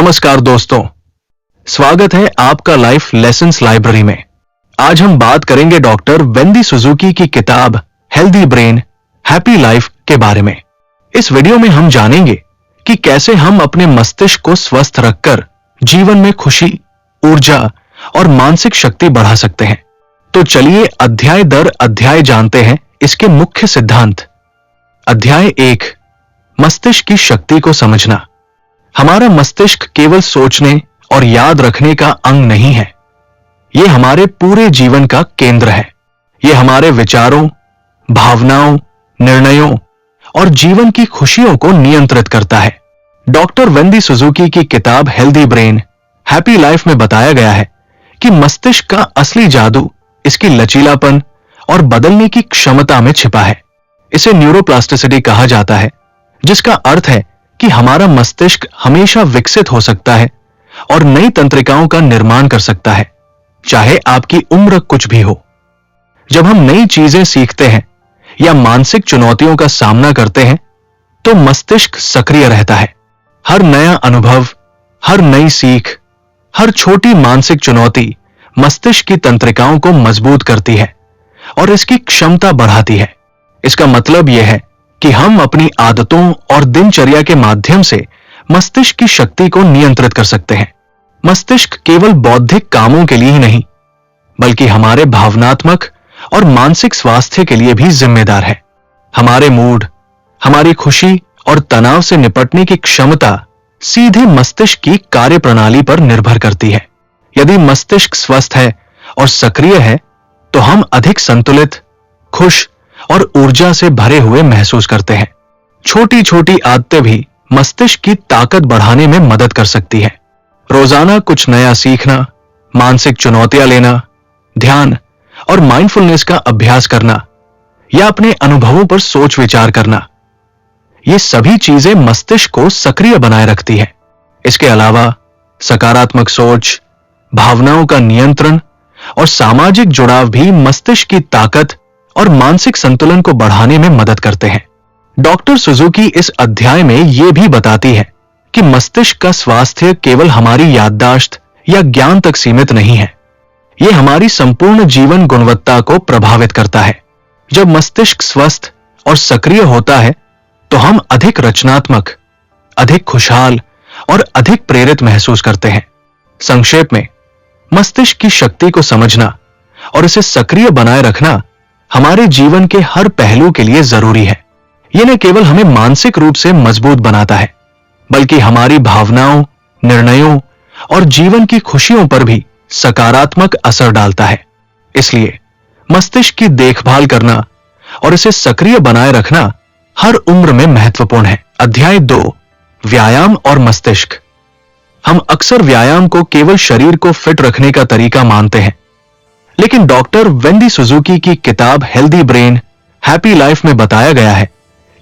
नमस्कार दोस्तों, स्वागत है आपका लाइफ लेसन्स लाइब्रेरी में। आज हम बात करेंगे डॉक्टर वेंडी सुजुकी की किताब हेल्दी ब्रेन हैप्पी लाइफ के बारे में। इस वीडियो में हम जानेंगे कि कैसे हम अपने मस्तिष्क को स्वस्थ रखकर जीवन में खुशी, ऊर्जा और मानसिक शक्ति बढ़ा सकते हैं। तो चलिए अध्याय दर अध्याय जानते हैं इसके मुख्य सिद्धांत। अध्याय 1, मस्तिष्क की शक्ति को समझना। हमारा मस्तिष्क केवल सोचने और याद रखने का अंग नहीं है, यह हमारे पूरे जीवन का केंद्र है। यह हमारे विचारों, भावनाओं, निर्णयों और जीवन की खुशियों को नियंत्रित करता है। डॉक्टर वेंडी सुजुकी की किताब हेल्दी ब्रेन हैप्पी लाइफ में बताया गया है कि मस्तिष्क का असली जादू इसकी लचीलापन और बदलने की क्षमता में छिपा है। इसे न्यूरोप्लास्टिसिटी कहा जाता है, जिसका अर्थ है कि हमारा मस्तिष्क हमेशा विकसित हो सकता है और नई तंत्रिकाओं का निर्माण कर सकता है, चाहे आपकी उम्र कुछ भी हो। जब हम नई चीजें सीखते हैं या मानसिक चुनौतियों का सामना करते हैं, तो मस्तिष्क सक्रिय रहता है। हर नया अनुभव, हर नई सीख, हर छोटी मानसिक चुनौती मस्तिष्क की तंत्रिकाओं को मजबूत करती है और इसकी क्षमता बढ़ाती है। इसका मतलब यह है कि हम अपनी आदतों और दिनचर्या के माध्यम से मस्तिष्क की शक्ति को नियंत्रित कर सकते हैं। मस्तिष्क केवल बौद्धिक कामों के लिए ही नहीं, बल्कि हमारे भावनात्मक और मानसिक स्वास्थ्य के लिए भी जिम्मेदार है। हमारे मूड, हमारी खुशी और तनाव से निपटने की क्षमता सीधे मस्तिष्क की कार्यप्रणाली पर निर्भर करती है। यदि मस्तिष्क स्वस्थ है और सक्रिय है, तो हम अधिक संतुलित, खुश और ऊर्जा से भरे हुए महसूस करते हैं। छोटी छोटी आदतें भी मस्तिष्क की ताकत बढ़ाने में मदद कर सकती है। रोजाना कुछ नया सीखना, मानसिक चुनौतियां लेना, ध्यान और माइंडफुलनेस का अभ्यास करना या अपने अनुभवों पर सोच विचार करना, ये सभी चीजें मस्तिष्क को सक्रिय बनाए रखती है। इसके अलावा सकारात्मक सोच, भावनाओं का नियंत्रण और सामाजिक जुड़ाव भी मस्तिष्क की ताकत और मानसिक संतुलन को बढ़ाने में मदद करते हैं। डॉक्टर सुजुकी इस अध्याय में यह भी बताती है कि मस्तिष्क का स्वास्थ्य केवल हमारी याददाश्त या ज्ञान तक सीमित नहीं है, यह हमारी संपूर्ण जीवन गुणवत्ता को प्रभावित करता है। जब मस्तिष्क स्वस्थ और सक्रिय होता है, तो हम अधिक रचनात्मक, अधिक खुशहाल और अधिक प्रेरित महसूस करते हैं। संक्षेप में, मस्तिष्क की शक्ति को समझना और इसे सक्रिय बनाए रखना हमारे जीवन के हर पहलू के लिए जरूरी है। यह न केवल हमें मानसिक रूप से मजबूत बनाता है, बल्कि हमारी भावनाओं, निर्णयों और जीवन की खुशियों पर भी सकारात्मक असर डालता है। इसलिए मस्तिष्क की देखभाल करना और इसे सक्रिय बनाए रखना हर उम्र में महत्वपूर्ण है। अध्याय 2, व्यायाम और मस्तिष्क। हम अक्सर व्यायाम को केवल शरीर को फिट रखने का तरीका मानते हैं, लेकिन डॉक्टर वेंडी सुजुकी की किताब हेल्दी ब्रेन हैप्पी लाइफ में बताया गया है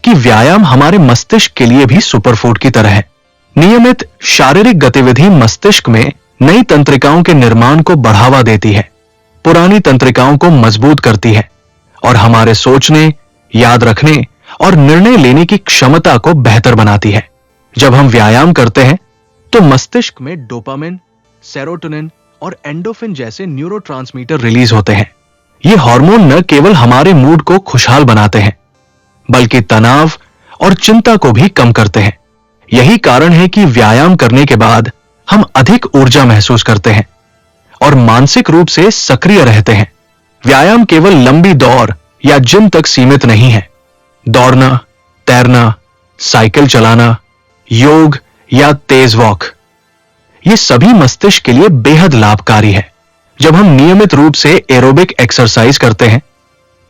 कि व्यायाम हमारे मस्तिष्क के लिए भी सुपरफूड की तरह है। नियमित शारीरिक गतिविधि मस्तिष्क में नई तंत्रिकाओं के निर्माण को बढ़ावा देती है, पुरानी तंत्रिकाओं को मजबूत करती है और हमारे सोचने, याद रखने और निर्णय लेने की क्षमता को बेहतर बनाती है। जब हम व्यायाम करते हैं, तो मस्तिष्क में डोपामिन, सेरोटोनिन और एंडोफिन जैसे न्यूरोट्रांसमीटर रिलीज होते हैं। ये हार्मोन न केवल हमारे मूड को खुशहाल बनाते हैं, बल्कि तनाव और चिंता को भी कम करते हैं। यही कारण है कि व्यायाम करने के बाद हम अधिक ऊर्जा महसूस करते हैं और मानसिक रूप से सक्रिय रहते हैं। व्यायाम केवल लंबी दौड़ या जिम तक सीमित नहीं है। दौड़ना, तैरना, साइकिल चलाना, योग या तेज वॉक, ये सभी मस्तिष्क के लिए बेहद लाभकारी है। जब हम नियमित रूप से एरोबिक एक्सरसाइज करते हैं,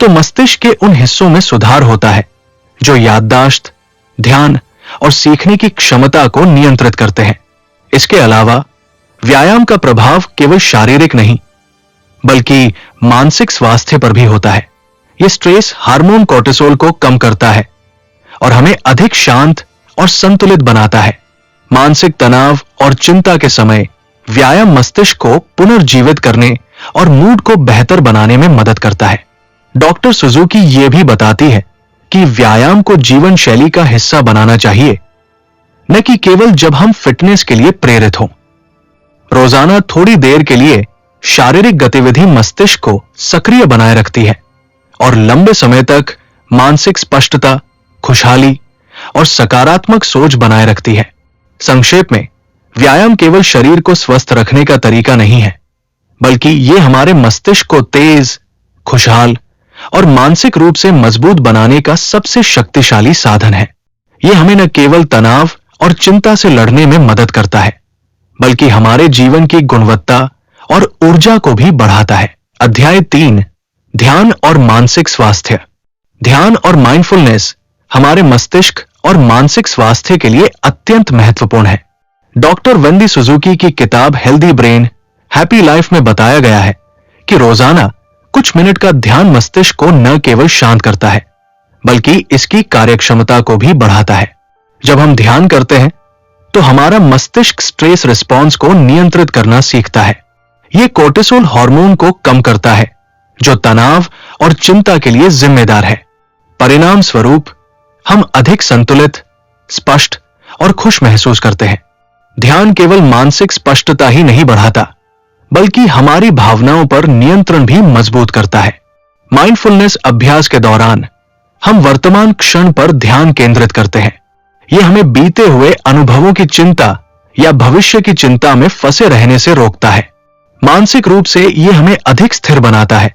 तो मस्तिष्क के उन हिस्सों में सुधार होता है जो याददाश्त, ध्यान और सीखने की क्षमता को नियंत्रित करते हैं। इसके अलावा व्यायाम का प्रभाव केवल शारीरिक नहीं, बल्कि मानसिक स्वास्थ्य पर भी होता है। यह स्ट्रेस हार्मोन कोर्टिसोल को कम करता है और हमें अधिक शांत और संतुलित बनाता है। मानसिक तनाव और चिंता के समय व्यायाम मस्तिष्क को पुनर्जीवित करने और मूड को बेहतर बनाने में मदद करता है। डॉक्टर सुजुकी यह भी बताती है कि व्यायाम को जीवन शैली का हिस्सा बनाना चाहिए, न कि केवल जब हम फिटनेस के लिए प्रेरित हों। रोजाना थोड़ी देर के लिए शारीरिक गतिविधि मस्तिष्क को सक्रिय बनाए रखती है और लंबे समय तक मानसिक स्पष्टता, खुशहाली और सकारात्मक सोच बनाए रखती है। संक्षेप में, व्यायाम केवल शरीर को स्वस्थ रखने का तरीका नहीं है, बल्कि यह हमारे मस्तिष्क को तेज, खुशहाल और मानसिक रूप से मजबूत बनाने का सबसे शक्तिशाली साधन है। यह हमें न केवल तनाव और चिंता से लड़ने में मदद करता है, बल्कि हमारे जीवन की गुणवत्ता और ऊर्जा को भी बढ़ाता है। अध्याय 3, ध्यान और मानसिक स्वास्थ्य। ध्यान और माइंडफुलनेस हमारे मस्तिष्क और मानसिक स्वास्थ्य के लिए अत्यंत महत्वपूर्ण है। डॉक्टर वेंदी सुजुकी की किताब हेल्दी ब्रेन, हैप्पी लाइफ में बताया गया है कि रोजाना कुछ मिनट का ध्यान मस्तिष्क को न केवल शांत करता है, बल्कि इसकी कार्यक्षमता को भी बढ़ाता है। जब हम ध्यान करते हैं, तो हमारा मस्तिष्क स्ट्रेस रिस्पॉन्स को नियंत्रित करना सीखता है। यह कोर्टिसोल हार्मोन को कम करता है, जो तनाव और चिंता के लिए जिम्मेदार है। परिणाम स्वरूप हम अधिक संतुलित, स्पष्ट और खुश महसूस करते हैं। ध्यान केवल मानसिक स्पष्टता ही नहीं बढ़ाता, बल्कि हमारी भावनाओं पर नियंत्रण भी मजबूत करता है। माइंडफुलनेस अभ्यास के दौरान हम वर्तमान क्षण पर ध्यान केंद्रित करते हैं। यह हमें बीते हुए अनुभवों की चिंता या भविष्य की चिंता में फंसे रहने से रोकता है। मानसिक रूप से यह हमें अधिक स्थिर बनाता है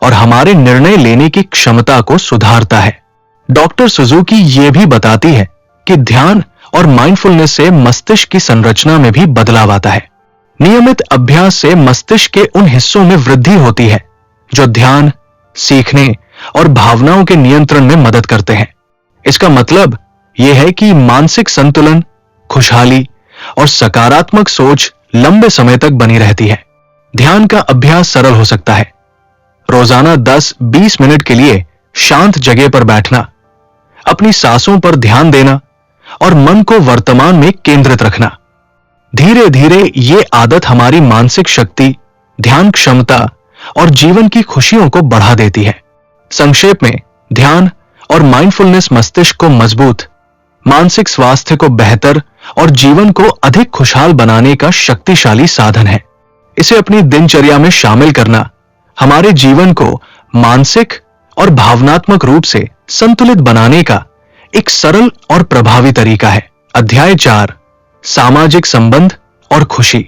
और हमारे निर्णय लेने की क्षमता को सुधारता है। डॉक्टर सुजुकी यह भी बताती है कि ध्यान और माइंडफुलनेस से मस्तिष्क की संरचना में भी बदलाव आता है। नियमित अभ्यास से मस्तिष्क के उन हिस्सों में वृद्धि होती है जो ध्यान, सीखने और भावनाओं के नियंत्रण में मदद करते हैं। इसका मतलब यह है कि मानसिक संतुलन, खुशहाली और सकारात्मक सोच लंबे समय तक बनी रहती है। ध्यान का अभ्यास सरल हो सकता है। रोजाना 10-20 मिनट के लिए शांत जगह पर बैठना, अपनी सांसों पर ध्यान देना और मन को वर्तमान में केंद्रित रखना। धीरे धीरे यह आदत हमारी मानसिक शक्ति, ध्यान क्षमता और जीवन की खुशियों को बढ़ा देती है। संक्षेप में, ध्यान और माइंडफुलनेस मस्तिष्क को मजबूत, मानसिक स्वास्थ्य को बेहतर और जीवन को अधिक खुशहाल बनाने का शक्तिशाली साधन है। इसे अपनी दिनचर्या में शामिल करना हमारे जीवन को मानसिक और भावनात्मक रूप से संतुलित बनाने का एक सरल और प्रभावी तरीका है। अध्याय 4, सामाजिक संबंध और खुशी।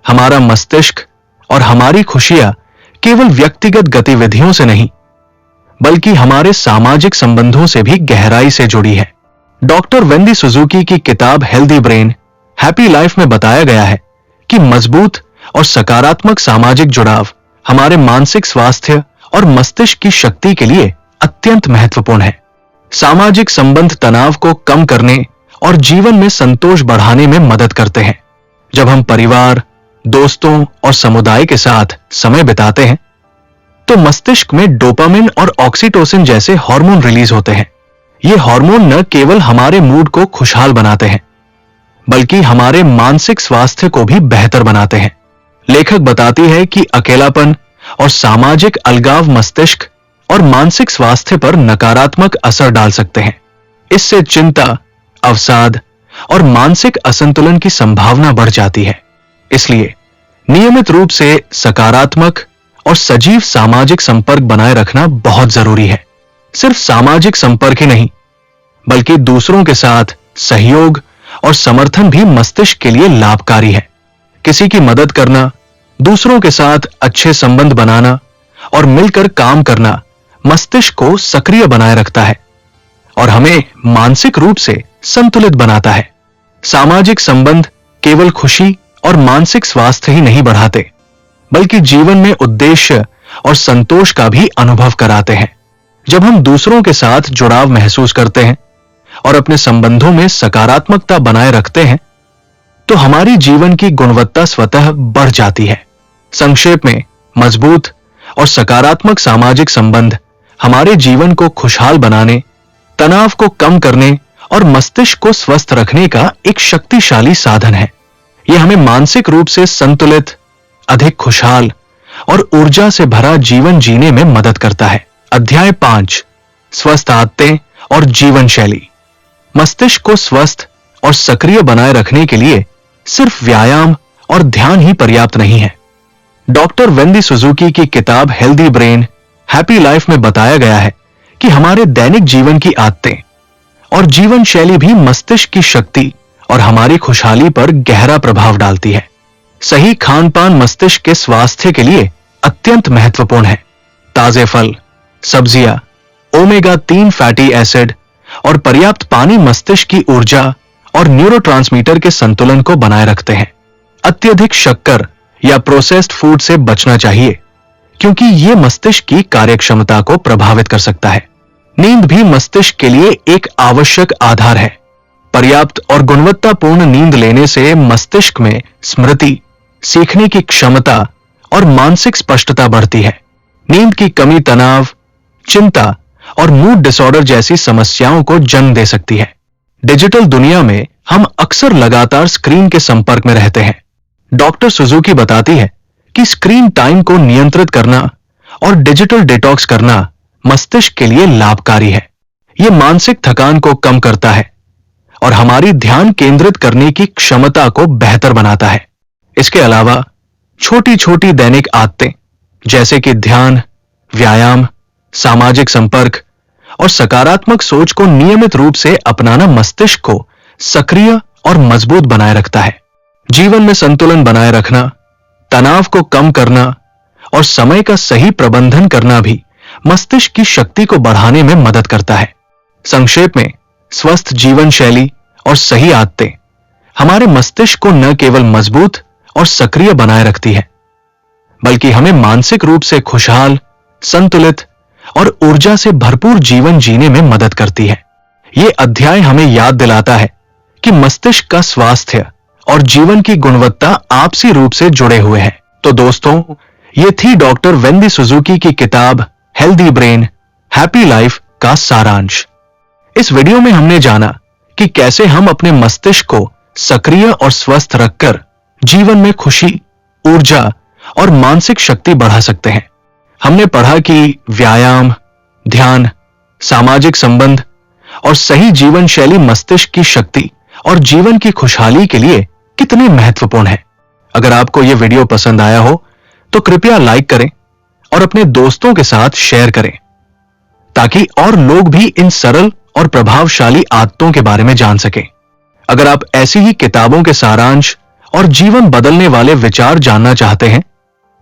हमारा मस्तिष्क और हमारी खुशियां केवल व्यक्तिगत गतिविधियों से नहीं, बल्कि हमारे सामाजिक संबंधों से भी गहराई से जुड़ी है। डॉक्टर वेंदी सुजुकी की किताब हेल्दी ब्रेन, हैप्पी लाइफ में बताया गया है कि मजबूत और सकारात्मक सामाजिक जुड़ाव हमारे मानसिक स्वास्थ्य और मस्तिष्क की शक्ति के लिए अत्यंत महत्वपूर्ण है। सामाजिक संबंध तनाव को कम करने और जीवन में संतोष बढ़ाने में मदद करते हैं। जब हम परिवार, दोस्तों और समुदाय के साथ समय बिताते हैं, तो मस्तिष्क में डोपामिन और ऑक्सीटोसिन जैसे हार्मोन रिलीज होते हैं। ये हार्मोन न केवल हमारे मूड को खुशहाल बनाते हैं, बल्कि हमारे मानसिक स्वास्थ्य को भी बेहतर बनाते हैं। लेखक बताती है कि अकेलापन और सामाजिक अलगाव मस्तिष्क और मानसिक स्वास्थ्य पर नकारात्मक असर डाल सकते हैं। इससे चिंता, अवसाद और मानसिक असंतुलन की संभावना बढ़ जाती है। इसलिए नियमित रूप से सकारात्मक और सजीव सामाजिक संपर्क बनाए रखना बहुत जरूरी है। सिर्फ सामाजिक संपर्क ही नहीं, बल्कि दूसरों के साथ सहयोग और समर्थन भी मस्तिष्क के लिए लाभकारी है। किसी की मदद करना, दूसरों के साथ अच्छे संबंध बनाना और मिलकर काम करना मस्तिष्क को सक्रिय बनाए रखता है और हमें मानसिक रूप से संतुलित बनाता है। सामाजिक संबंध केवल खुशी और मानसिक स्वास्थ्य ही नहीं बढ़ाते, बल्कि जीवन में उद्देश्य और संतोष का भी अनुभव कराते हैं। जब हम दूसरों के साथ जुड़ाव महसूस करते हैं और अपने संबंधों में सकारात्मकता बनाए रखते हैं, तो हमारी जीवन की गुणवत्ता स्वतः बढ़ जाती है। संक्षेप में, मजबूत और सकारात्मक सामाजिक संबंध हमारे जीवन को खुशहाल बनाने, तनाव को कम करने और मस्तिष्क को स्वस्थ रखने का एक शक्तिशाली साधन है। यह हमें मानसिक रूप से संतुलित, अधिक खुशहाल और ऊर्जा से भरा जीवन जीने में मदद करता है। अध्याय 5, स्वस्थ आदतें और जीवन शैली। मस्तिष्क को स्वस्थ और सक्रिय बनाए रखने के लिए सिर्फ व्यायाम और ध्यान ही पर्याप्त नहीं है। डॉक्टर वेंदी सुजुकी की किताब हेल्दी ब्रेन हैप्पी लाइफ में बताया गया है कि हमारे दैनिक जीवन की आदतें और जीवन शैली भी मस्तिष्क की शक्ति और हमारी खुशहाली पर गहरा प्रभाव डालती है। सही खान-पान मस्तिष्क के स्वास्थ्य के लिए अत्यंत महत्वपूर्ण है। ताजे फल, सब्जियां, ओमेगा 3 फैटी एसिड और पर्याप्त पानी मस्तिष्क की ऊर्जा और न्यूरोट्रांसमीटर के संतुलन को बनाए रखते हैं। अत्यधिक शक्कर या प्रोसेस्ड फूड से बचना चाहिए क्योंकि यह मस्तिष्क की कार्यक्षमता को प्रभावित कर सकता है। नींद भी मस्तिष्क के लिए एक आवश्यक आधार है। पर्याप्त और गुणवत्तापूर्ण नींद लेने से मस्तिष्क में स्मृति, सीखने की क्षमता और मानसिक स्पष्टता बढ़ती है। नींद की कमी तनाव, चिंता और मूड डिसऑर्डर जैसी समस्याओं को जन्म दे सकती है। डिजिटल दुनिया में हम अक्सर लगातार स्क्रीन के संपर्क में रहते हैं। डॉक्टर सुजुकी बताती है कि स्क्रीन टाइम को नियंत्रित करना और डिजिटल डिटॉक्स करना मस्तिष्क के लिए लाभकारी है। यह मानसिक थकान को कम करता है और हमारी ध्यान केंद्रित करने की क्षमता को बेहतर बनाता है। इसके अलावा छोटी-छोटी दैनिक आदतें जैसे कि ध्यान, व्यायाम, सामाजिक संपर्क और सकारात्मक सोच को नियमित रूप से अपनाना मस्तिष्क को सक्रिय और मजबूत बनाए रखता है। जीवन में संतुलन बनाए रखना, तनाव को कम करना और समय का सही प्रबंधन करना भी मस्तिष्क की शक्ति को बढ़ाने में मदद करता है। संक्षेप में, स्वस्थ जीवन शैली और सही आदतें हमारे मस्तिष्क को न केवल मजबूत और सक्रिय बनाए रखती है, बल्कि हमें मानसिक रूप से खुशहाल, संतुलित और ऊर्जा से भरपूर जीवन जीने में मदद करती है। यह अध्याय हमें याद दिलाता है कि मस्तिष्क का स्वास्थ्य और जीवन की गुणवत्ता आपसी रूप से जुड़े हुए हैं। तो दोस्तों, ये थी डॉक्टर वेंदी सुजुकी की किताब हेल्दी ब्रेन हैप्पी लाइफ का सारांश। इस वीडियो में हमने जाना कि कैसे हम अपने मस्तिष्क को सक्रिय और स्वस्थ रखकर जीवन में खुशी, ऊर्जा और मानसिक शक्ति बढ़ा सकते हैं। हमने पढ़ा कि व्यायाम, ध्यान, सामाजिक संबंध और सही जीवन शैली मस्तिष्क की शक्ति और जीवन की खुशहाली के लिए कितने महत्वपूर्ण है। अगर आपको यह वीडियो पसंद आया हो तो कृपया लाइक करें और अपने दोस्तों के साथ शेयर करें ताकि और लोग भी इन सरल और प्रभावशाली आदतों के बारे में जान सकें। अगर आप ऐसी ही किताबों के सारांश और जीवन बदलने वाले विचार जानना चाहते हैं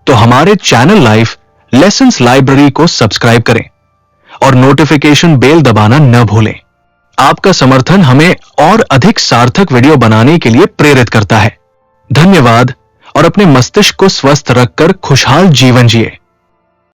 तो हमारे चैनल लाइफ लेसन्स लाइब्रेरी को सब्सक्राइब करें और नोटिफिकेशन बेल दबाना न भूलें। आपका समर्थन हमें और अधिक सार्थक वीडियो बनाने के लिए प्रेरित करता है। धन्यवाद और अपने मस्तिष्क को स्वस्थ रखकर खुशहाल जीवन जिए।